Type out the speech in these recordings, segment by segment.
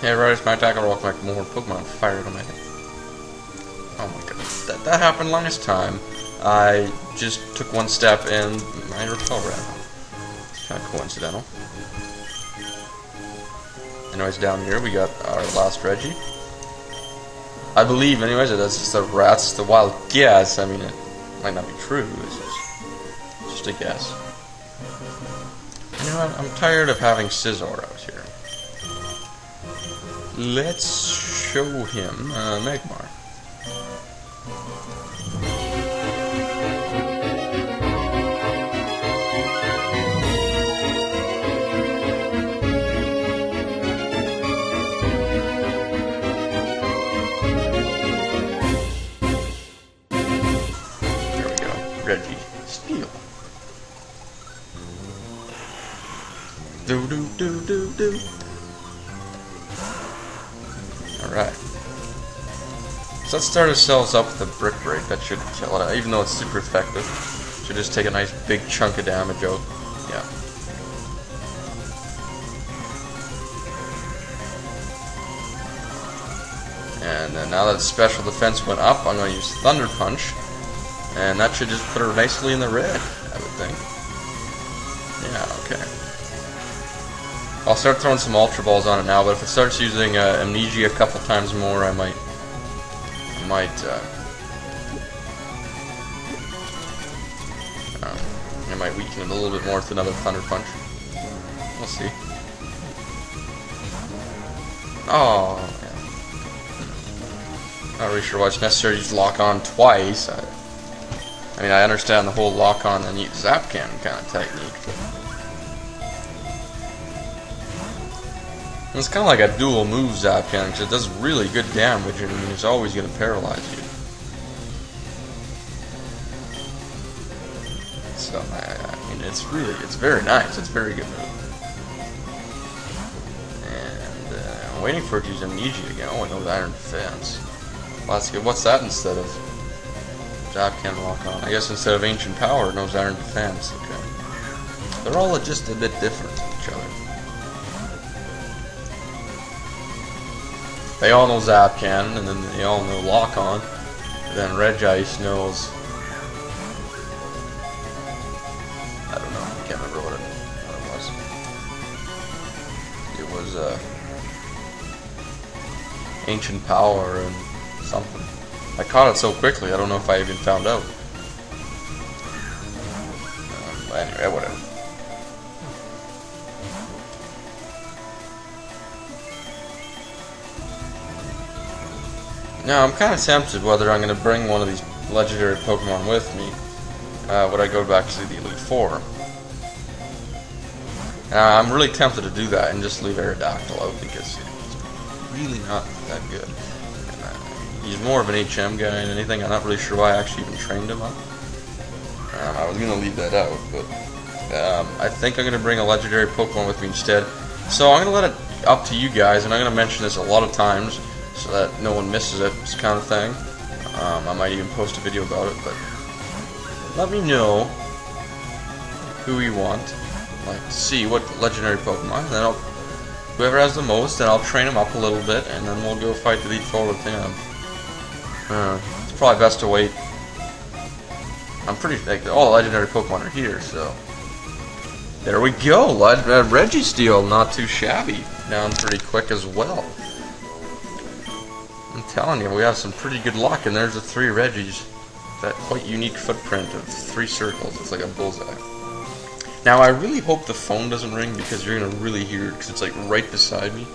Hey, right, it's my attack. I'll rock like more Pokemon fired on my head. Oh my god. That happened last time. I just took one step and my repel ran off. It's kind of coincidental. Anyways, down here we got our last Reggie. I believe, anyways, that that's just a rat's the wild guess. I mean, it might not be true. It's just a guess. You know what? I'm tired of having Scizor out here. Let's show him Magmar. There we go. Reggie. Steel. Do do do do do. Alright. So let's start ourselves up with a Brick Break. That should kill it, even though it's super effective. Should just take a nice big chunk of damage out. Yeah. And then now that special defense went up, I'm going to use Thunder Punch. And that should just put her nicely in the red, I would think. Yeah, okay. I'll start throwing some Ultra Balls on it now, but if it starts using Amnesia a couple times more, I might weaken it a little bit more with another Thunder Punch. We'll see. Oh, yeah. Not really sure why it's necessary to use Lock On twice. I mean, I understand the whole Lock On and use Zap Cannon kind of technique, but it's kind of like a dual move Zap Cannon, because it does really good damage, and I mean, it's always going to paralyze you. So, I mean, it's very nice. It's a very good move. And I'm waiting for it to use Amnesia again. Oh, no, Iron Defense. Well, that's good. What's that instead of Zap Cannon Lock On? I guess instead of Ancient Power, it knows Iron Defense. Okay. They're all just a bit different from each other. They all know Zap Cannon, and then they all know Lock On. Then Regice knows, I don't know, I can't remember what it was. It was Ancient Power and something. I caught it so quickly, I don't know if I even found out. But anyway, whatever. Now, I'm kind of tempted whether I'm going to bring one of these legendary Pokemon with me when I go back to the Elite Four. I'm really tempted to do that and just leave Aerodactyl out because he's really not that good. And, he's more of an HM guy than anything. I'm not really sure why I actually even trained him up. I was going to leave that out, but I think I'm going to bring a legendary Pokemon with me instead. So I'm going to let it up to you guys, and I'm going to mention this a lot of times, so that no one misses it, this kind of thing. I might even post a video about it, but let me know who you want, like to see what legendary Pokemon, and then whoever has the most, then I'll train him up a little bit, and then we'll go fight the Elite Four with him. It's probably best to wait. I'm pretty like all the legendary Pokemon are here, so there we go. Registeel, not too shabby, down pretty quick as well. I'm telling you, we have some pretty good luck, and there's the 3 Reggies. That quite unique footprint of 3 circles. It's like a bullseye. Now, I really hope the phone doesn't ring, because you're going to really hear it, because it's like right beside me.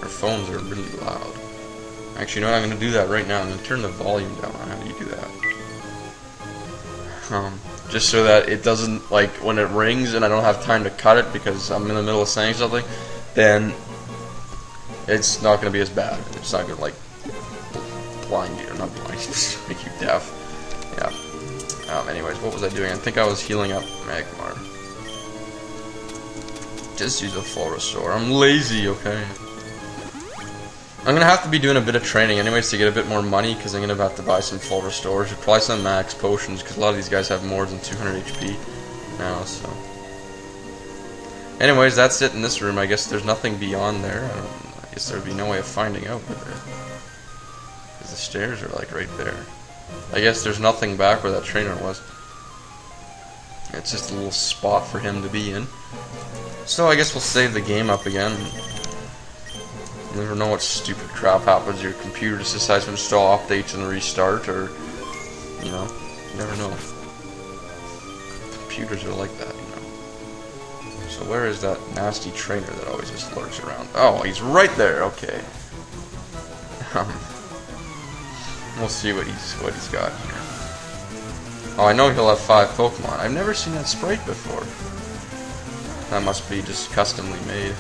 Our phones are really loud. Actually, you know what? I'm going to do that right now. I'm going to turn the volume down. How do you do that? Just so that it doesn't, like, when it rings and I don't have time to cut it because I'm in the middle of saying something, then it's not going to be as bad. It's not going to, like, blind you, or not blind you, just make you deaf. Yeah. Anyways, what was I doing? I think I was healing up Magmar. Just use a full restore. I'm lazy, okay? I'm gonna have to be doing a bit of training anyways to get a bit more money, because I'm gonna have to buy some full restores, or probably some max potions, because a lot of these guys have more than 200 HP now, so. Anyways, that's it in this room. I guess there's nothing beyond there. guess there'd be no way of finding out with it. Because the stairs are like right there. I guess there's nothing back where that trainer was. It's just a little spot for him to be in. So I guess we'll save the game up again. You never know what stupid crap happens. Your computer just decides to install updates and restart, or, you know, you never know. Computers are like that, you know. So where is that nasty trainer that always just lurks around? Oh, he's right there. Okay. We'll see what he's got here. Oh, I know he'll have 5 Pokemon. I've never seen that sprite before. That must be just customly made.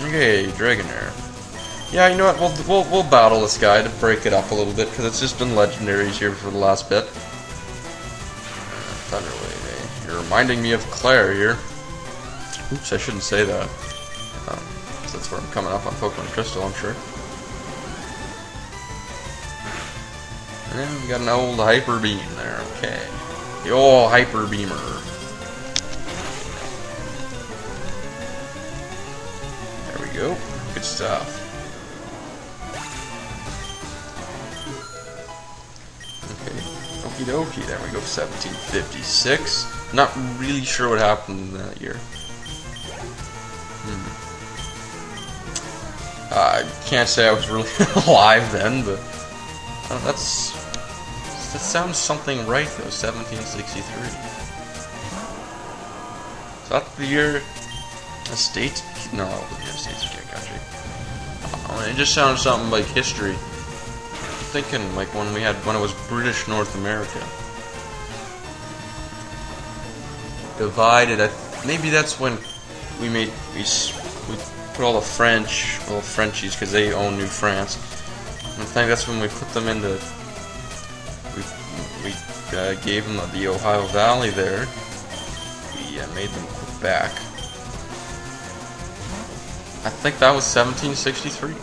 Okay, Dragonair. Yeah, you know what? We'll battle this guy to break it up a little bit, because it's just been legendaries here for the last bit. Thunderwave, eh? You're reminding me of Claire here. Oops, I shouldn't say that. That's where I'm coming up on Pokemon Crystal, I'm sure. And we got an old Hyper Beam there, okay. The old Hyper Beamer. There we go. Good stuff. Okay. Okie dokie. There we go. 1756. Not really sure what happened in that year. I can't say I was really alive then, but that sounds something right though. 1763. Is that the year the States? No, it wasn't the States became a country. It just sounds something like history. I'm thinking like when it was British North America divided. Maybe that's when we put all the little Frenchies, because they own New France. I think that's when we put them into. We gave them the Ohio Valley there. We made them Quebec. I think that was 1763.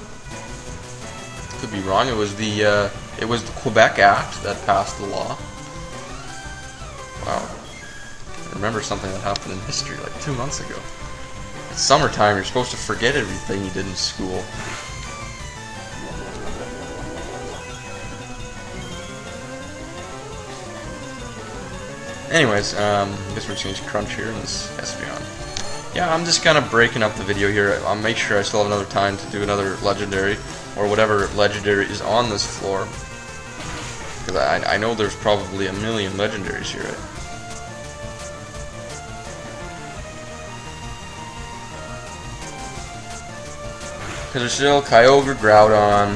Could be wrong. It was the Quebec Act that passed the law. Wow. I remember something that happened in history like 2 months ago. It's summertime. You're supposed to forget everything you did in school. Anyways, I guess we're just going to crunch here and this has to be on. Yeah, I'm just kind of breaking up the video here. I'll make sure I still have another time to do another legendary, or whatever legendary is on this floor. Because I know there's probably a million legendaries here. Because there's still Kyogre, Groudon,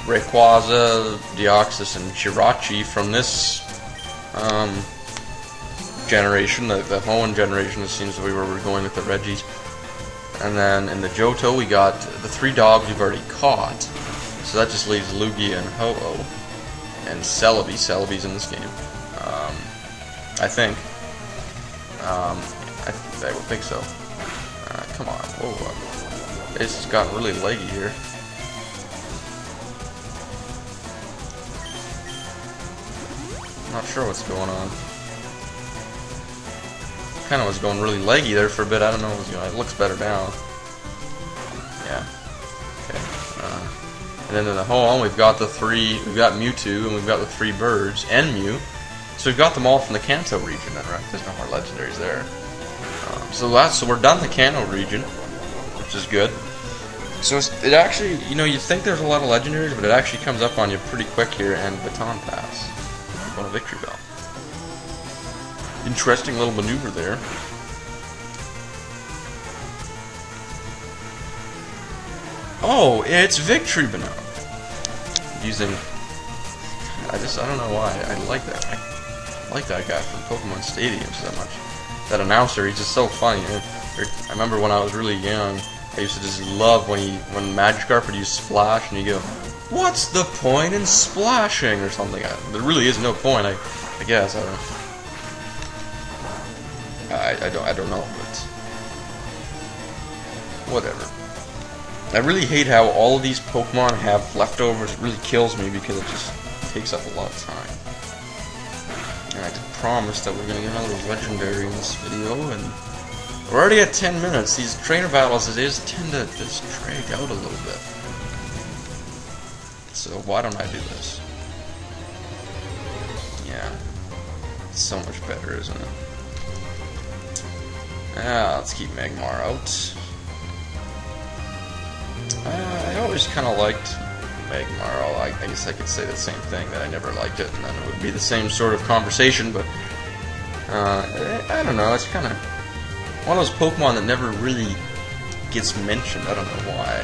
Rayquaza, Deoxys, and Jirachi from this generation, the Hoenn generation. It seems that we were going with the Reggies. And then in the Johto, we got the 3 dogs we've already caught. So that just leaves Lugia and Ho-Oh. And Celebi. Celebi's in this game. I think. I would think so. Come on. Whoa. It's just gotten really leggy here. Not sure what's going on. Kind of was going really leggy there for a bit. I don't know what's going on. It looks better now. Yeah. Okay. And then in the Hoenn, we've got we've got Mewtwo, and we've got the 3 birds, and Mew. So we've got them all from the Kanto region then, right? There's no more legendaries there. So we're done the Kanto region, which is good. So it actually, you know, you think there's a lot of legendaries, but it actually comes up on you pretty quick here, and Baton Pass. On a Victory Bell. Interesting little maneuver there. Oh, it's Victory Banana. Using, I don't know why. I like that. I like that guy from Pokemon Stadium so much. That announcer, he's just so funny. I remember when I was really young, I used to just love when Magikarp would use Splash, and you go, "What's the point in splashing?" or something. There really is no point. I guess I don't know, but whatever. I really hate how all of these Pokemon have leftovers. It really kills me because it just takes up a lot of time. And I promised that we're gonna get another legendary in this video, and We're already at 10 minutes. These trainer battles, it is tend to just drag out a little bit. So why don't I do this? Yeah. It's so much better, isn't it? Let's keep Magmar out. I always kind of liked Magmar. I guess I could say the same thing, that I never liked it, and then it would be the same sort of conversation, but I don't know, it's kind of one of those Pokemon that never really gets mentioned. I don't know why.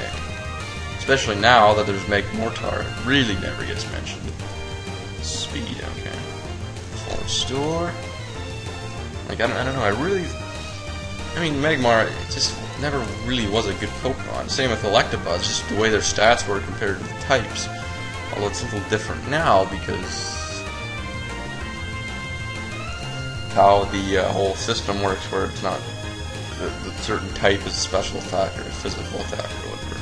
Especially now that there's Magmortar, it really never gets mentioned. Speed, okay. Forest Store. Like, I don't know, I mean, Magmar, it just never really was a good Pokemon. Same with Electabuzz, just the way their stats were compared to the types. Although it's a little different now because how the whole system works, where it's not the certain type is a special attack or a physical attack or whatever.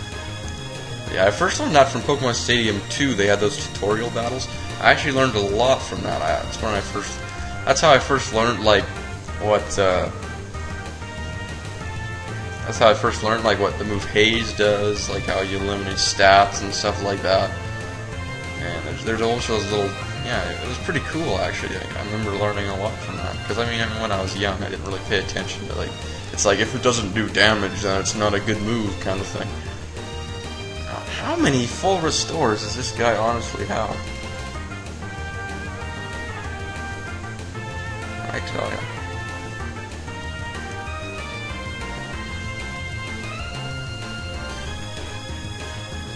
Yeah, I first learned that from Pokemon Stadium 2. They had those tutorial battles. I actually learned a lot from that. That's how I first learned, like, what the move Haze does, like how you eliminate stats and stuff like that. And there's also those little, yeah, it was pretty cool actually. I remember learning a lot from that, because I mean when I was young I didn't really pay attention to, like, it's like if it doesn't do damage then it's not a good move kind of thing. Now, how many full restores does this guy honestly have? I tell ya.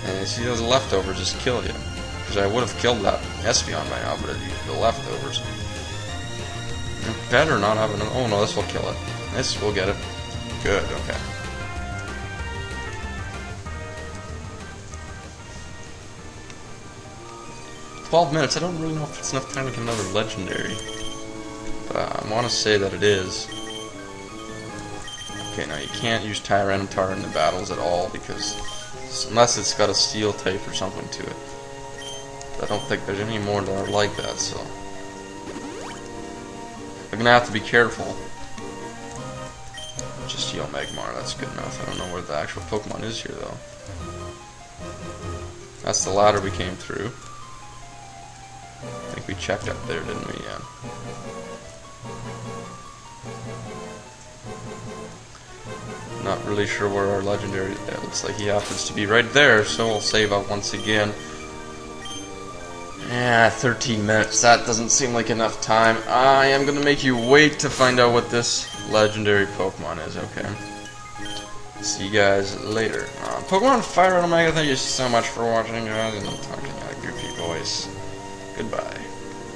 And you see those leftovers just kill you. Because I would have killed that Espeon by now, but it used the leftovers. Better not have another. Oh no, this will kill it. This will get it. Good, okay. "12 minutes, I don't really know if it's enough time to get another legendary. But I want to say that it is. Okay, now you can't use Tyranitar in the battles at all, because unless it's got a steel type or something to it. But I don't think there's any more that are like that, so I'm gonna have to be careful. Just heal Magmar, that's good enough. I don't know where the actual Pokemon is here though. That's the ladder we came through. I think we checked up there, didn't we? Yeah. Not really sure where our legendary. It looks like he happens to be right there, so we'll save up once again. Yeah, 13 minutes. That doesn't seem like enough time. I am gonna make you wait to find out what this legendary Pokemon is, okay? See you guys later. Pokemon FireRed Omega, thank you so much for watching, guys, and I'm talking a goofy voice. Goodbye.